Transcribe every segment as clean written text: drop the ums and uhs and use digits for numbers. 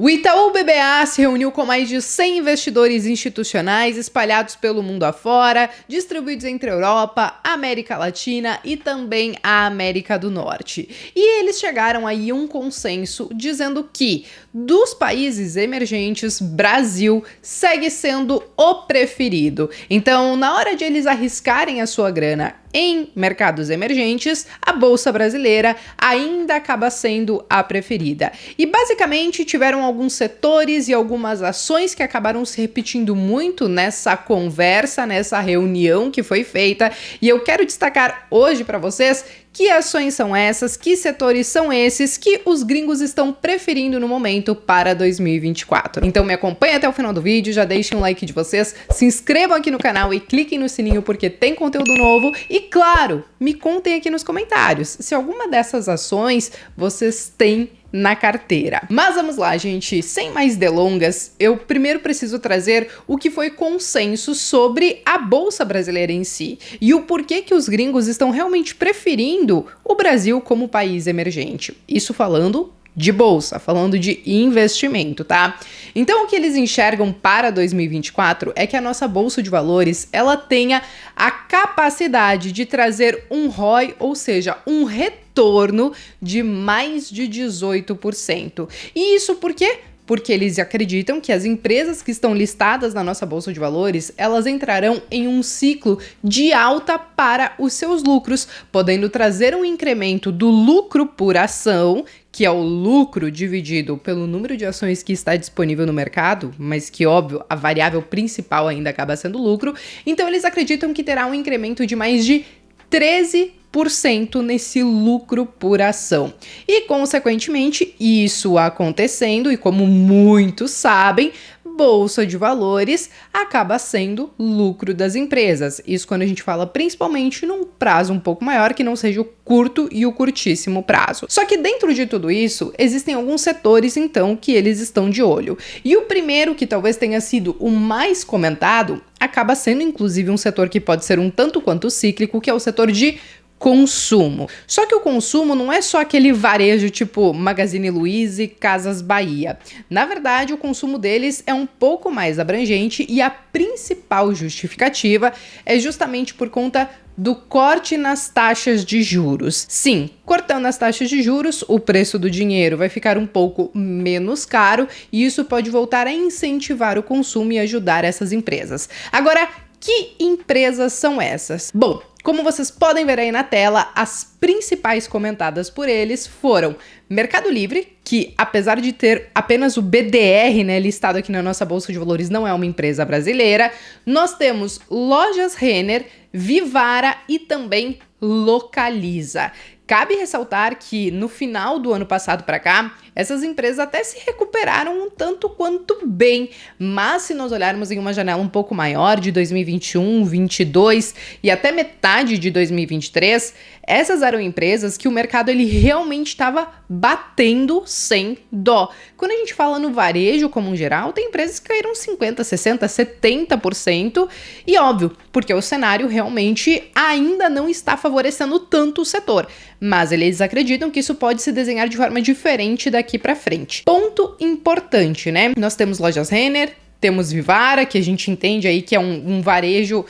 O Itaú BBA se reuniu com mais de 100 investidores institucionais espalhados pelo mundo afora, distribuídos entre a Europa, a América Latina e também a América do Norte. E eles chegaram aí a um consenso dizendo que, dos países emergentes, Brasil segue sendo o preferido. Então, na hora de eles arriscarem a sua grana em mercados emergentes, a Bolsa Brasileira ainda acaba sendo a preferida. E basicamente tiveram alguns setores e algumas ações que acabaram se repetindo muito nessa conversa, nessa reunião que foi feita, e eu quero destacar hoje para vocês que ações são essas, que setores são esses que os gringos estão preferindo no momento para 2024. Então me acompanha até o final do vídeo, já deixem um like de vocês, se inscrevam aqui no canal e cliquem no sininho porque tem conteúdo novo e, claro, me contem aqui nos comentários se alguma dessas ações vocês têm na carteira. Mas vamos lá, gente, sem mais delongas, eu primeiro preciso trazer o que foi consenso sobre a Bolsa Brasileira em si e o porquê que os gringos estão realmente preferindo o Brasil como país emergente. Isso falando de bolsa, falando de investimento, tá? Então, o que eles enxergam para 2024 é que a nossa bolsa de valores, ela tenha a capacidade de trazer um ROI, ou seja, um retorno de mais de 18%. E isso por quê? Porque eles acreditam que as empresas que estão listadas na nossa bolsa de valores, elas entrarão em um ciclo de alta para os seus lucros, podendo trazer um incremento do lucro por ação, que é o lucro dividido pelo número de ações que está disponível no mercado, mas que, óbvio, a variável principal ainda acaba sendo lucro. Então, eles acreditam que terá um incremento de mais de 13% nesse lucro por ação. E, consequentemente, isso acontecendo, e como muitos sabem, Bolsa de Valores acaba sendo lucro das empresas. Isso quando a gente fala principalmente num prazo um pouco maior, que não seja o curto e o curtíssimo prazo. Só que dentro de tudo isso, existem alguns setores, então, que eles estão de olho. E o primeiro, que talvez tenha sido o mais comentado, acaba sendo inclusive um setor que pode ser um tanto quanto cíclico, que é o setor de consumo. Só que o consumo não é só aquele varejo tipo Magazine Luiza e Casas Bahia. Na verdade, o consumo deles é um pouco mais abrangente e a principal justificativa é justamente por conta do corte nas taxas de juros. Sim, cortando as taxas de juros, o preço do dinheiro vai ficar um pouco menos caro e isso pode voltar a incentivar o consumo e ajudar essas empresas. Agora, que empresas são essas? Bom, como vocês podem ver aí na tela, as principais comentadas por eles foram Mercado Livre, que apesar de ter apenas o BDR, né, listado aqui na nossa Bolsa de Valores, não é uma empresa brasileira. Nós temos Lojas Renner, Vivara e também Localiza. Cabe ressaltar que no final do ano passado para cá, essas empresas até se recuperaram um tanto quanto bem, mas se nós olharmos em uma janela um pouco maior de 2021, 2022 e até metade de 2023, essas eram empresas que o mercado ele realmente estava batendo sem dó. Quando a gente fala no varejo como um geral, tem empresas que caíram 50%, 60%, 70% e óbvio, porque o cenário realmente ainda não está favorecendo tanto o setor. Mas eles acreditam que isso pode se desenhar de forma diferente daqui para frente. Ponto importante, né? Nós temos Lojas Renner, temos Vivara, que a gente entende aí que é um varejo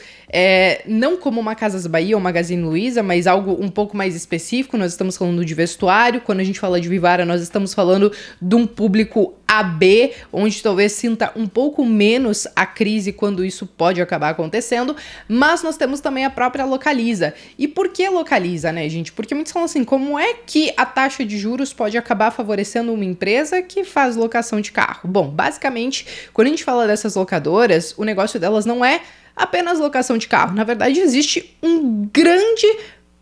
não como uma Casas Bahia ou Magazine Luiza, mas algo um pouco mais específico. Nós estamos falando de vestuário. Quando a gente fala de Vivara, nós estamos falando de um público AB, onde talvez sinta um pouco menos a crise quando isso pode acabar acontecendo, mas nós temos também a própria Localiza. E por que Localiza, né, gente? Porque muitos falam assim, como é que a taxa de juros pode acabar favorecendo uma empresa que faz locação de carro? Bom, basicamente, quando a gente fala dessas locadoras, o negócio delas não é apenas locação de carro. Na verdade, existe um grande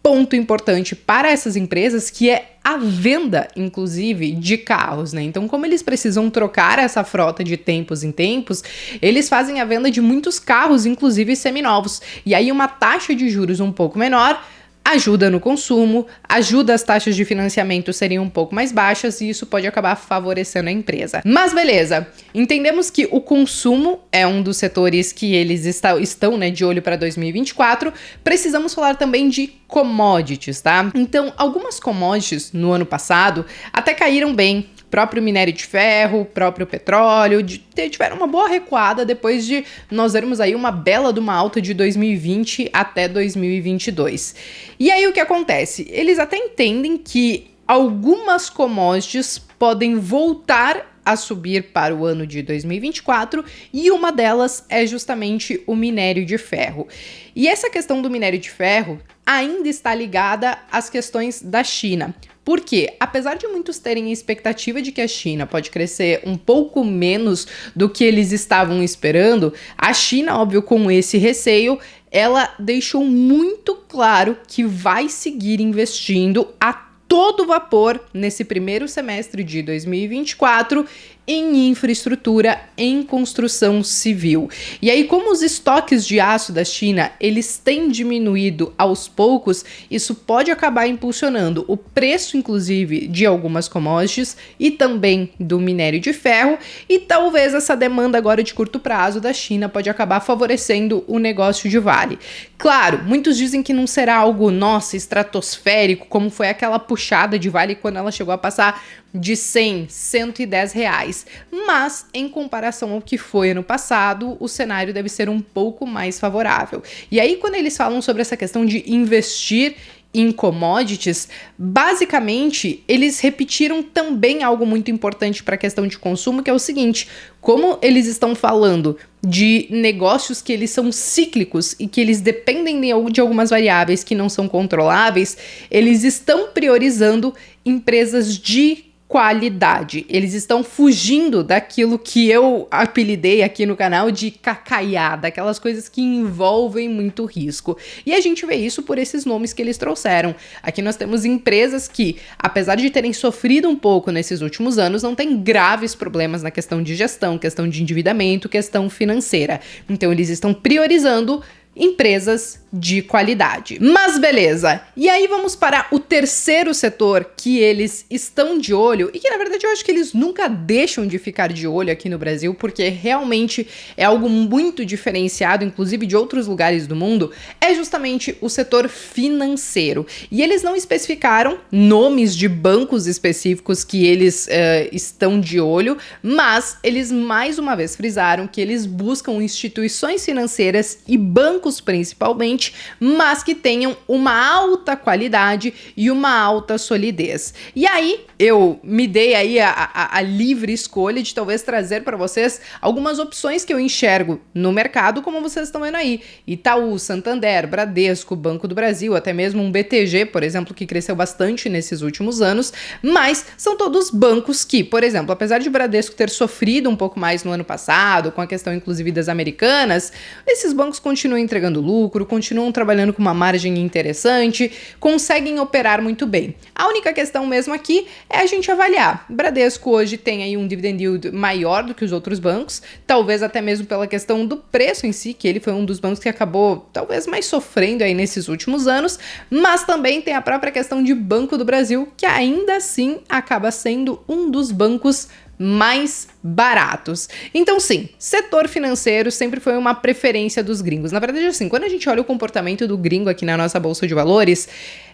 ponto importante para essas empresas, que é a venda, inclusive, de carros, né? Então, como eles precisam trocar essa frota de tempos em tempos, eles fazem a venda de muitos carros, inclusive seminovos. E aí, uma taxa de juros um pouco menor ajuda no consumo, ajuda as taxas de financiamento serem um pouco mais baixas e isso pode acabar favorecendo a empresa. Mas beleza, entendemos que o consumo é um dos setores que eles estão né, de olho para 2024. Precisamos falar também de commodities, tá? Então, algumas commodities no ano passado até caíram bem. próprio minério de ferro, próprio petróleo, tiveram uma boa recuada depois de nós vermos aí uma bela de uma alta de 2020 até 2022. E aí o que acontece? Eles até entendem que algumas commodities podem voltar a subir para o ano de 2024 e uma delas é justamente o minério de ferro. E essa questão do minério de ferro ainda está ligada às questões da China. Porque, apesar de muitos terem a expectativa de que a China pode crescer um pouco menos do que eles estavam esperando, a China, óbvio, com esse receio, ela deixou muito claro que vai seguir investindo a todo vapor nesse primeiro semestre de 2024 em infraestrutura, em construção civil. E aí, como os estoques de aço da China, eles têm diminuído aos poucos, isso pode acabar impulsionando o preço, inclusive, de algumas commodities e também do minério de ferro, e talvez essa demanda agora de curto prazo da China pode acabar favorecendo o negócio de Vale. Claro, muitos dizem que não será algo, nossa, estratosférico, como foi aquela puxada de Vale quando ela chegou a passar de 100, 110 reais. Mas, em comparação ao que foi ano passado, o cenário deve ser um pouco mais favorável. E aí, quando eles falam sobre essa questão de investir em commodities, basicamente, eles repetiram também algo muito importante para a questão de consumo, que é o seguinte: como eles estão falando de negócios que eles são cíclicos e que eles dependem de algumas variáveis que não são controláveis, eles estão priorizando empresas de qualidade. Eles estão fugindo daquilo que eu apelidei aqui no canal de cacaiada, aquelas coisas que envolvem muito risco. E a gente vê isso por esses nomes que eles trouxeram. Aqui nós temos empresas que, apesar de terem sofrido um pouco nesses últimos anos, não têm graves problemas na questão de gestão, questão de endividamento, questão financeira. Então eles estão priorizando empresas de qualidade. Mas beleza, e aí vamos para o terceiro setor que eles estão de olho e que na verdade eu acho que eles nunca deixam de ficar de olho aqui no Brasil, porque realmente é algo muito diferenciado, inclusive de outros lugares do mundo, é justamente o setor financeiro. E eles não especificaram nomes de bancos específicos que eles estão de olho, mas eles mais uma vez frisaram que eles buscam instituições financeiras e bancos principalmente, mas que tenham uma alta qualidade e uma alta solidez. E aí, eu me dei aí a livre escolha de talvez trazer para vocês algumas opções que eu enxergo no mercado, como vocês estão vendo aí. Itaú, Santander, Bradesco, Banco do Brasil, até mesmo um BTG, por exemplo, que cresceu bastante nesses últimos anos, mas são todos bancos que, por exemplo, apesar de o Bradesco ter sofrido um pouco mais no ano passado, com a questão inclusive das americanas, esses bancos continuam entregando lucro, continuam trabalhando com uma margem interessante, conseguem operar muito bem. A única questão mesmo aqui é a gente avaliar. Bradesco hoje tem aí um dividend yield maior do que os outros bancos, talvez até mesmo pela questão do preço em si, que ele foi um dos bancos que acabou talvez mais sofrendo aí nesses últimos anos, mas também tem a própria questão de Banco do Brasil, que ainda assim acaba sendo um dos bancos mais baratos. Então sim, setor financeiro sempre foi uma preferência dos gringos. Na verdade, assim, quando a gente olha o comportamento do gringo aqui na nossa bolsa de valores,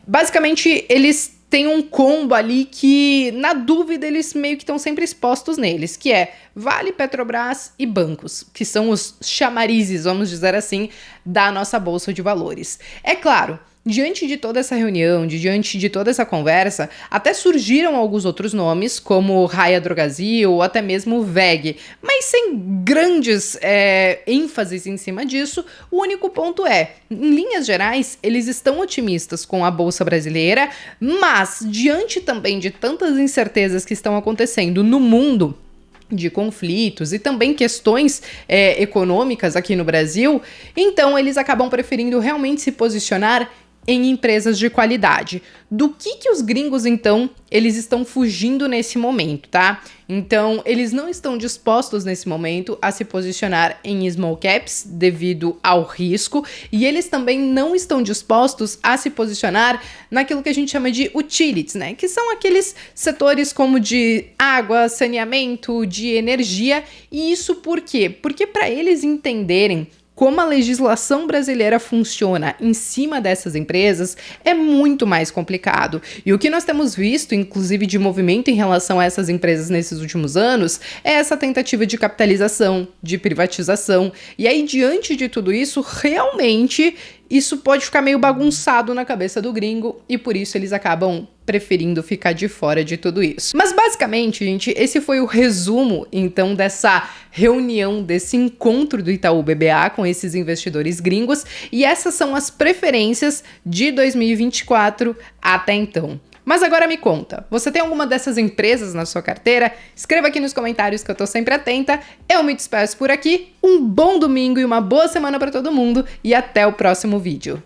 basicamente eles têm um combo ali que, na dúvida, eles meio que estão sempre expostos neles, que é Vale, Petrobras e bancos, que são os chamarizes, vamos dizer assim, da nossa bolsa de valores. É claro, diante de toda essa reunião, diante de toda essa conversa, até surgiram alguns outros nomes, como Raia Drogasil ou até mesmo VEG, mas sem grandes ênfases em cima disso. O único ponto é, em linhas gerais, eles estão otimistas com a Bolsa Brasileira, mas diante também de tantas incertezas que estão acontecendo no mundo, de conflitos e também questões econômicas aqui no Brasil, então eles acabam preferindo realmente se posicionar em empresas de qualidade. Do que os gringos, então, eles estão fugindo nesse momento, tá? Então, eles não estão dispostos nesse momento a se posicionar em small caps devido ao risco, e eles também não estão dispostos a se posicionar naquilo que a gente chama de utilities, né? Que são aqueles setores como de água, saneamento, de energia, e isso por quê? Porque para eles entenderem como a legislação brasileira funciona em cima dessas empresas é muito mais complicado. E o que nós temos visto, inclusive de movimento em relação a essas empresas nesses últimos anos, é essa tentativa de capitalização, de privatização. E aí, diante de tudo isso, realmente isso pode ficar meio bagunçado na cabeça do gringo e por isso eles acabam preferindo ficar de fora de tudo isso. Mas basicamente, gente, esse foi o resumo, então, dessa reunião, desse encontro do Itaú BBA com esses investidores gringos, e essas são as preferências de 2024 até então. Mas agora me conta, você tem alguma dessas empresas na sua carteira? Escreva aqui nos comentários que eu tô sempre atenta. Eu me despeço por aqui, um bom domingo e uma boa semana para todo mundo e até o próximo vídeo.